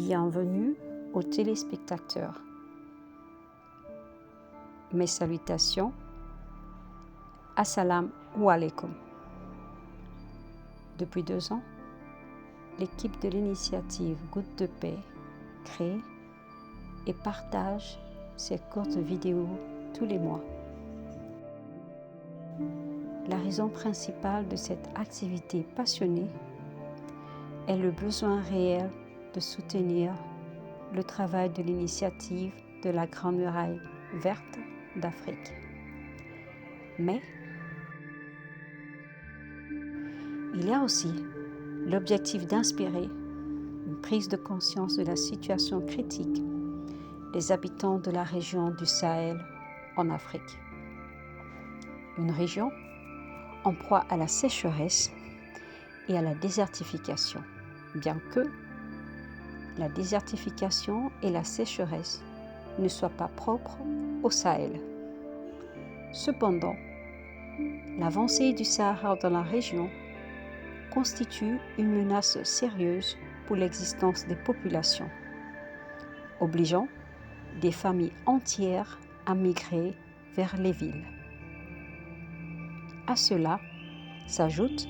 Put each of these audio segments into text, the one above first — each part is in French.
Bienvenue aux téléspectateurs. Mes salutations. Assalamu alaikum. Depuis 2 ans, l'équipe de l'initiative Gouttes de Paix crée et partage ces courtes vidéos tous les mois. La raison principale de cette activité passionnée est le besoin réel de soutenir le travail de l'initiative de la Grande Muraille verte d'Afrique. Mais il y a aussi l'objectif d'inspirer une prise de conscience de la situation critique des habitants de la région du Sahel en Afrique. Une région en proie à la sécheresse et à la désertification, bien que la désertification et la sécheresse ne soient pas propres au Sahel. Cependant, l'avancée du Sahara dans la région constitue une menace sérieuse pour l'existence des populations, obligeant des familles entières à migrer vers les villes. À cela s'ajoute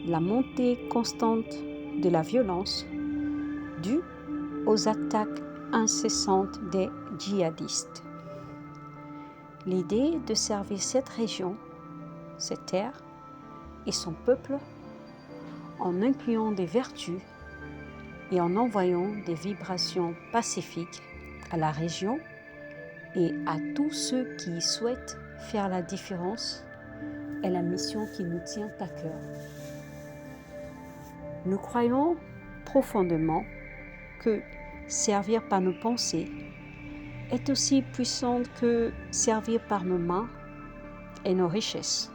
la montée constante de la violence due aux attaques incessantes des djihadistes. L'idée de servir cette région, cette terre et son peuple en incluant des vertus et en envoyant des vibrations pacifiques à la région et à tous ceux qui souhaitent faire la différence est la mission qui nous tient à cœur. Nous croyons profondément que servir par nos pensées est aussi puissant que servir par nos mains et nos richesses.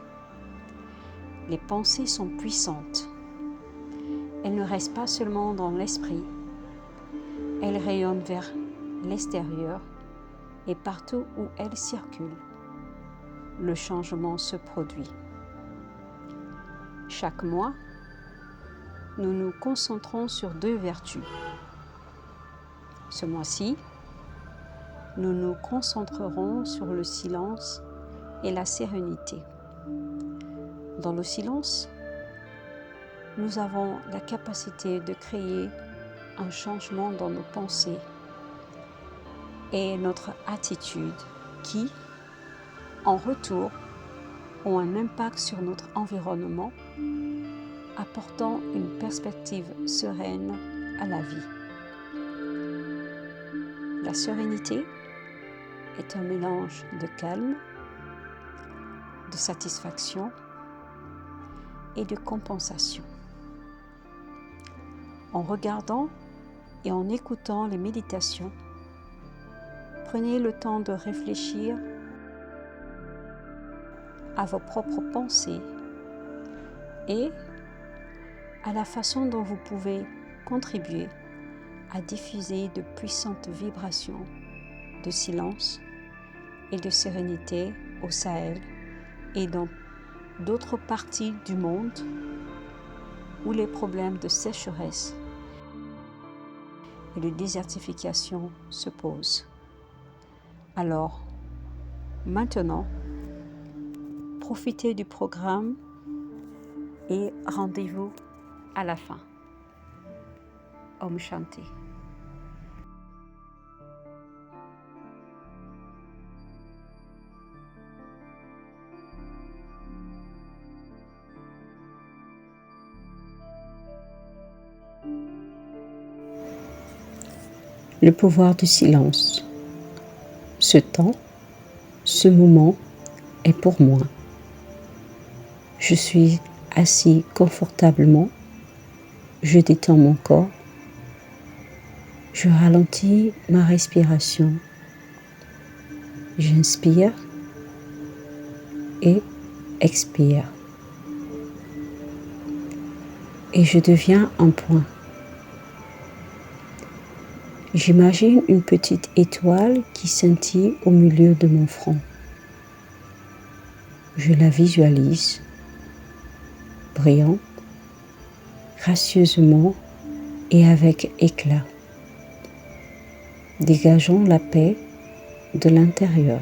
Les pensées sont puissantes. Elles ne restent pas seulement dans l'esprit, elles rayonnent vers l'extérieur et partout où elles circulent, le changement se produit. Chaque mois, nous nous concentrons sur 2 vertus. Ce mois-ci, nous nous concentrerons sur le silence et la sérénité. Dans le silence, nous avons la capacité de créer un changement dans nos pensées et notre attitude qui, en retour, ont un impact sur notre environnement, apportant une perspective sereine à la vie. La sérénité est un mélange de calme, de satisfaction et de compensation. En regardant et en écoutant les méditations, prenez le temps de réfléchir à vos propres pensées et à la façon dont vous pouvez contribuer à diffuser de puissantes vibrations de silence et de sérénité au Sahel et dans d'autres parties du monde où les problèmes de sécheresse et de désertification se posent. Alors, maintenant, profitez du programme et rendez-vous à la fin. Om Shanti. Le pouvoir du silence. Ce temps, ce moment est pour moi. Je suis assis confortablement, je détends mon corps, je ralentis ma respiration, j'inspire et expire. Et je deviens un point. J'imagine une petite étoile qui scintille au milieu de mon front. Je la visualise, brillante, gracieusement et avec éclat. dégageant la paix de l'intérieur.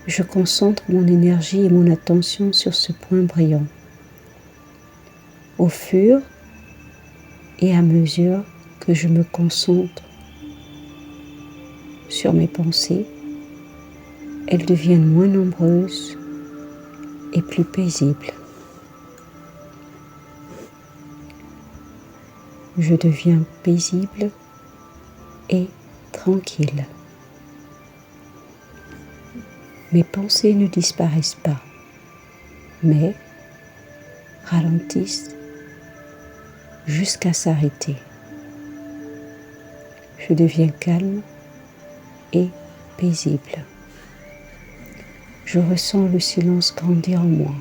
Je concentre mon énergie et mon attention sur ce point brillant. Au fur et à mesure que je me concentre sur mes pensées, elles deviennent moins nombreuses et plus paisibles. Je deviens paisible et tranquille. Mes pensées ne disparaissent pas, mais ralentissent jusqu'à s'arrêter. Je deviens calme et paisible. Je ressens le silence grandir en moi,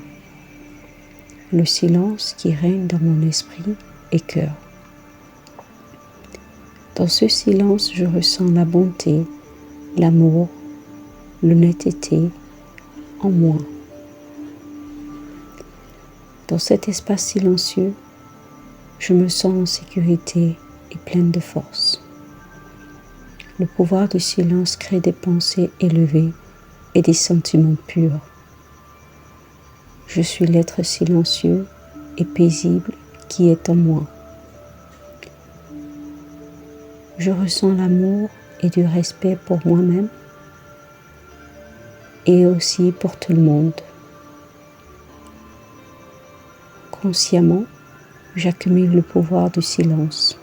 le silence qui règne dans mon esprit et cœur. Dans ce silence, je ressens la bonté, l'amour, l'honnêteté en moi. Dans cet espace silencieux, je me sens en sécurité et pleine de force. Le pouvoir du silence crée des pensées élevées et des sentiments purs. Je suis l'être silencieux et paisible qui est en moi. Je ressens l'amour et du respect pour moi-même et aussi pour tout le monde. Consciemment, j'accumule le pouvoir du silence.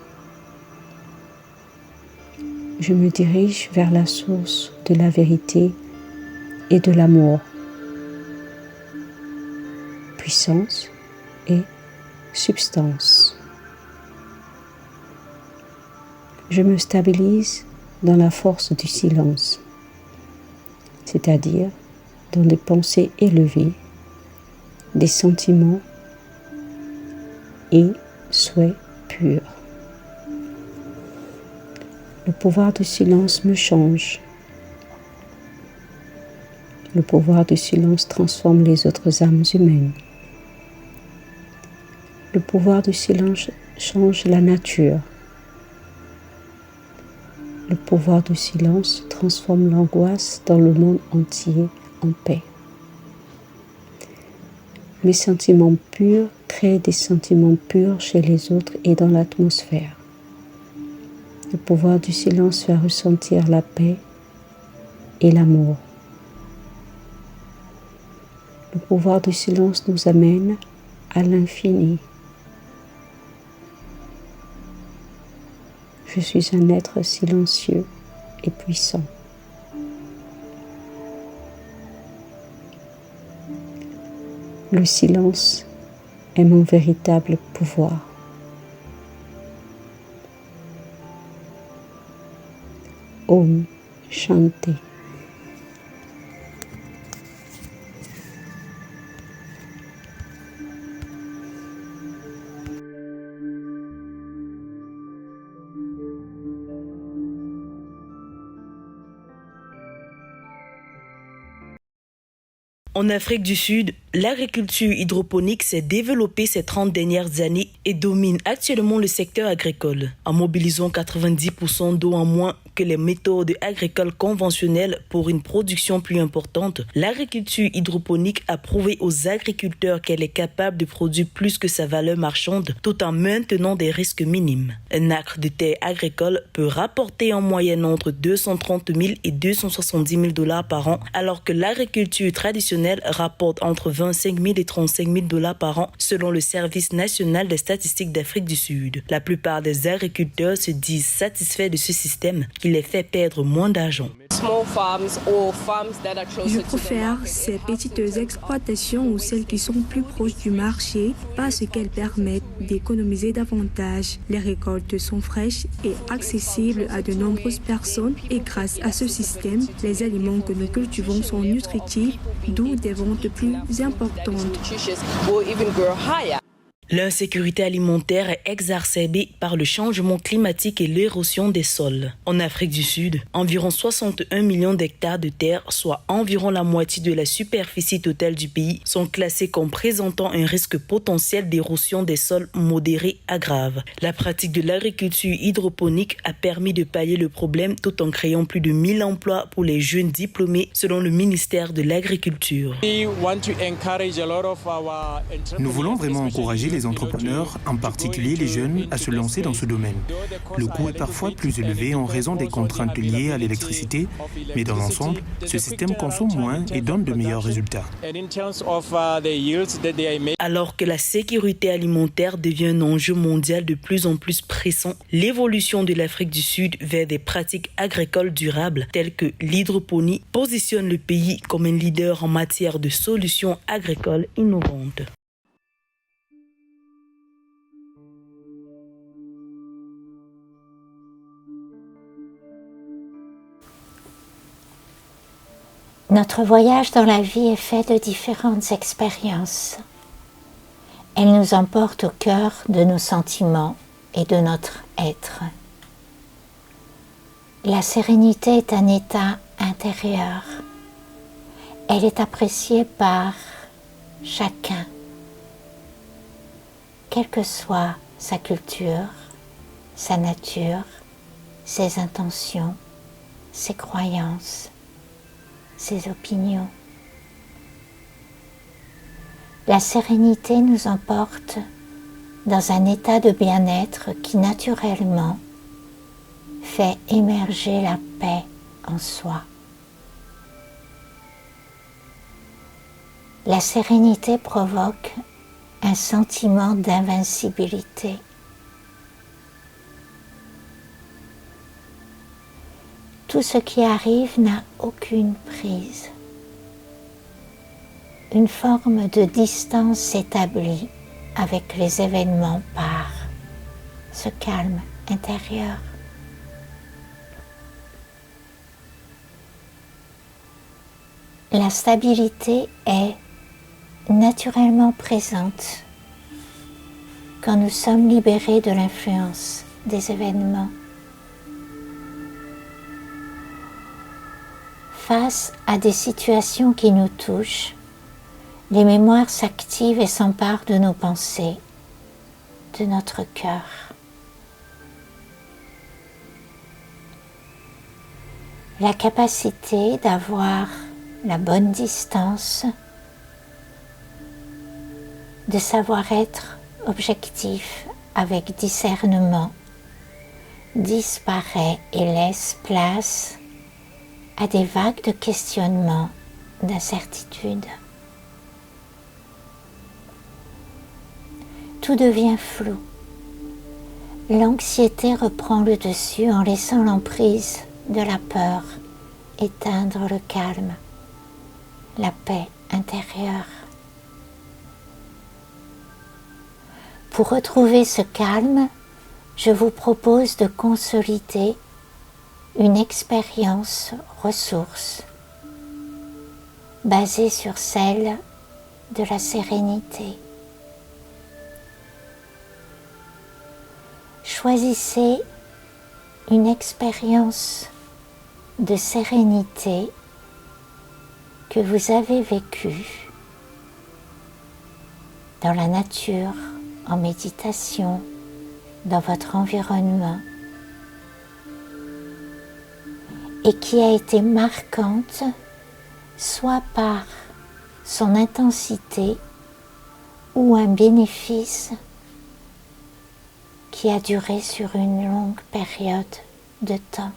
Je me dirige vers la source de la vérité et de l'amour, puissance et substance. Je me stabilise dans la force du silence, c'est-à-dire dans des pensées élevées, des sentiments et souhaits purs. Le pouvoir du silence me change. Le pouvoir du silence transforme les autres âmes humaines. Le pouvoir du silence change la nature. Le pouvoir du silence transforme l'angoisse dans le monde entier en paix. Mes sentiments purs créent des sentiments purs chez les autres et dans l'atmosphère. Le pouvoir du silence fait ressentir la paix et l'amour. Le pouvoir du silence nous amène à l'infini. Je suis un être silencieux et puissant. Le silence est mon véritable pouvoir. Om Shanti. En Afrique du Sud, l'agriculture hydroponique s'est développée ces 30 dernières années et domine actuellement le secteur agricole, en mobilisant 90% d'eau en moins que les méthodes agricoles conventionnelles pour une production plus importante. L'agriculture hydroponique a prouvé aux agriculteurs qu'elle est capable de produire plus que sa valeur marchande tout en maintenant des risques minimes. Un acre de terre agricole peut rapporter en moyenne entre 230 000 et 270 000 $ par an, alors que l'agriculture traditionnelle rapporte entre 25 000 et 35 000 $ par an selon le Service national des statistiques d'Afrique du Sud. La plupart des agriculteurs se disent satisfaits de ce système qui les fait perdre moins d'argent. Je préfère ces petites exploitations ou celles qui sont plus proches du marché parce qu'elles permettent d'économiser davantage. Les récoltes sont fraîches et accessibles à de nombreuses personnes et grâce à ce système, les aliments que nous cultivons sont nutritifs, d'où des ventes plus importantes. L'insécurité alimentaire est exacerbée par le changement climatique et l'érosion des sols. En Afrique du Sud, environ 61 millions d'hectares de terre, soit environ la moitié de la superficie totale du pays, sont classés comme présentant un risque potentiel d'érosion des sols modéré à grave. La pratique de l'agriculture hydroponique a permis de pallier le problème tout en créant plus de 1000 emplois pour les jeunes diplômés, selon le ministère de l'Agriculture. Nous voulons vraiment encourager les entrepreneurs, en particulier les jeunes, à se lancer dans ce domaine. Le coût est parfois plus élevé en raison des contraintes liées à l'électricité, mais dans l'ensemble, ce système consomme moins et donne de meilleurs résultats. Alors que la sécurité alimentaire devient un enjeu mondial de plus en plus pressant, l'évolution de l'Afrique du Sud vers des pratiques agricoles durables telles que l'hydroponie positionne le pays comme un leader en matière de solutions agricoles innovantes. Notre voyage dans la vie est fait de différentes expériences. Elles nous emportent au cœur de nos sentiments et de notre être. La sérénité est un état intérieur. Elle est appréciée par chacun, quelle que soit sa culture, sa nature, ses intentions, ses croyances, ses opinions. La sérénité nous emporte dans un état de bien-être qui naturellement fait émerger la paix en soi. La sérénité provoque un sentiment d'invincibilité. Tout ce qui arrive n'a aucune prise. Une forme de distance s'établit avec les événements par ce calme intérieur. La stabilité est naturellement présente quand nous sommes libérés de l'influence des événements. Face à des situations qui nous touchent, les mémoires s'activent et s'emparent de nos pensées, de notre cœur. La capacité d'avoir la bonne distance, de savoir être objectif avec discernement, disparaît et laisse place à des vagues de questionnement, d'incertitude. Tout devient flou. L'anxiété reprend le dessus en laissant l'emprise de la peur éteindre le calme, la paix intérieure. Pour retrouver ce calme, je vous propose de consolider une expérience ressource basée sur celle de la sérénité. Choisissez une expérience de sérénité que vous avez vécue dans la nature, en méditation, dans votre environnement, et qui a été marquante soit par son intensité ou un bénéfice qui a duré sur une longue période de temps.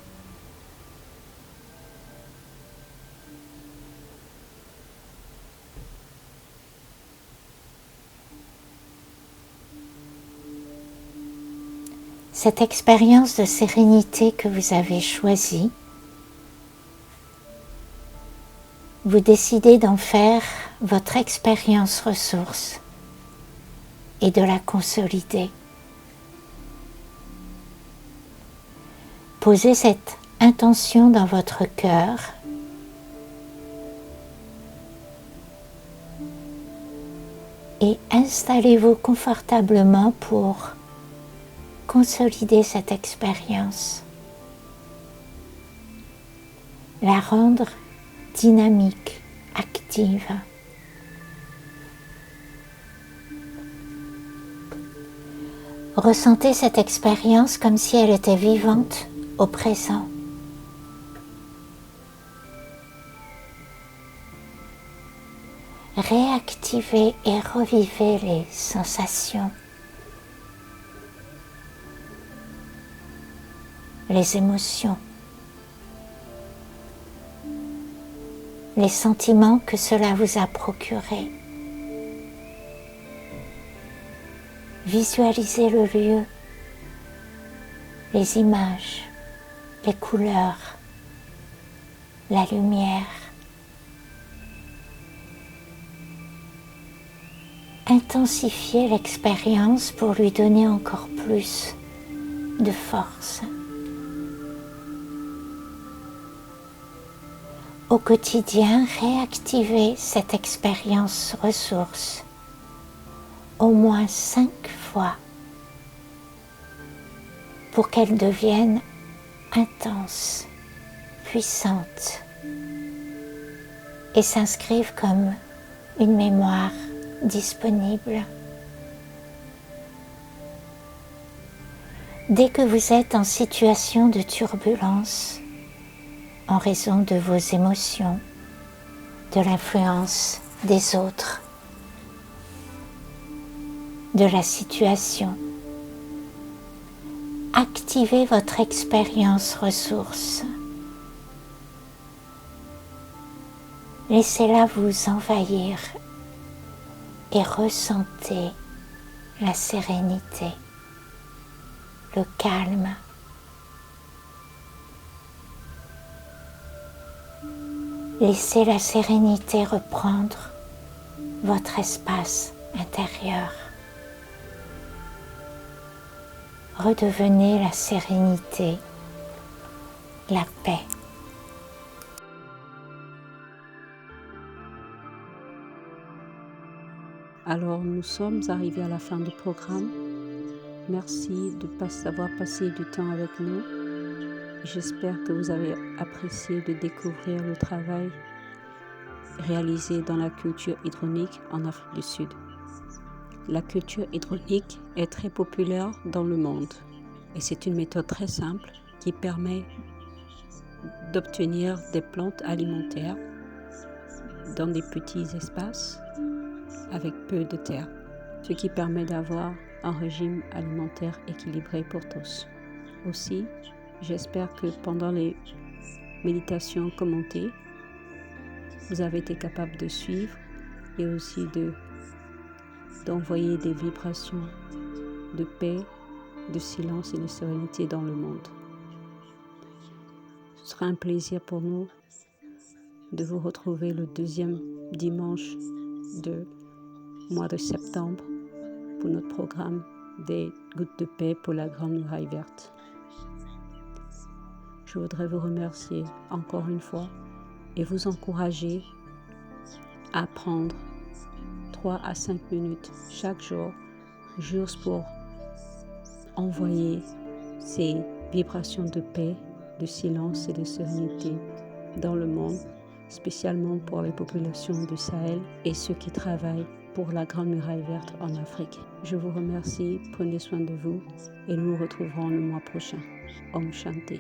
Cette expérience de sérénité que vous avez choisie, vous décidez d'en faire votre expérience ressource et de la consolider. Posez cette intention dans votre cœur et installez-vous confortablement pour consolider cette expérience, la rendre dynamique, active. Ressentez cette expérience comme si elle était vivante au présent. Réactivez et revivez les sensations, les émotions, les sentiments que cela vous a procurés. Visualisez le lieu, les images, les couleurs, la lumière. Intensifiez l'expérience pour lui donner encore plus de force. Au quotidien, réactivez cette expérience ressource au moins 5 fois pour qu'elle devienne intense, puissante et s'inscrive comme une mémoire disponible. Dès que vous êtes en situation de turbulence, en raison de vos émotions, de l'influence des autres, de la situation, activez votre expérience ressource. Laissez-la vous envahir et ressentez la sérénité, le calme. Laissez la sérénité reprendre votre espace intérieur. Redevenez la sérénité, la paix. Alors, nous sommes arrivés à la fin du programme. Merci d'avoir passé du temps avec nous. J'espère que vous avez apprécié de découvrir le travail réalisé dans la culture hydronique en Afrique du Sud. La culture hydronique est très populaire dans le monde et c'est une méthode très simple qui permet d'obtenir des plantes alimentaires dans des petits espaces avec peu de terre, ce qui permet d'avoir un régime alimentaire équilibré pour tous. Aussi, j'espère que pendant les méditations commentées, vous avez été capable de suivre et aussi d'envoyer des vibrations de paix, de silence et de sérénité dans le monde. Ce sera un plaisir pour nous de vous retrouver le 2e dimanche du mois de septembre pour notre programme des gouttes de paix pour la Grande Muraille Verte. Je voudrais vous remercier encore une fois et vous encourager à prendre 3 à 5 minutes chaque jour, juste pour envoyer ces vibrations de paix, de silence et de sérénité dans le monde, spécialement pour les populations du Sahel et ceux qui travaillent pour la Grande Muraille Verte en Afrique. Je vous remercie, prenez soin de vous et nous nous retrouverons le mois prochain. Om Shanti.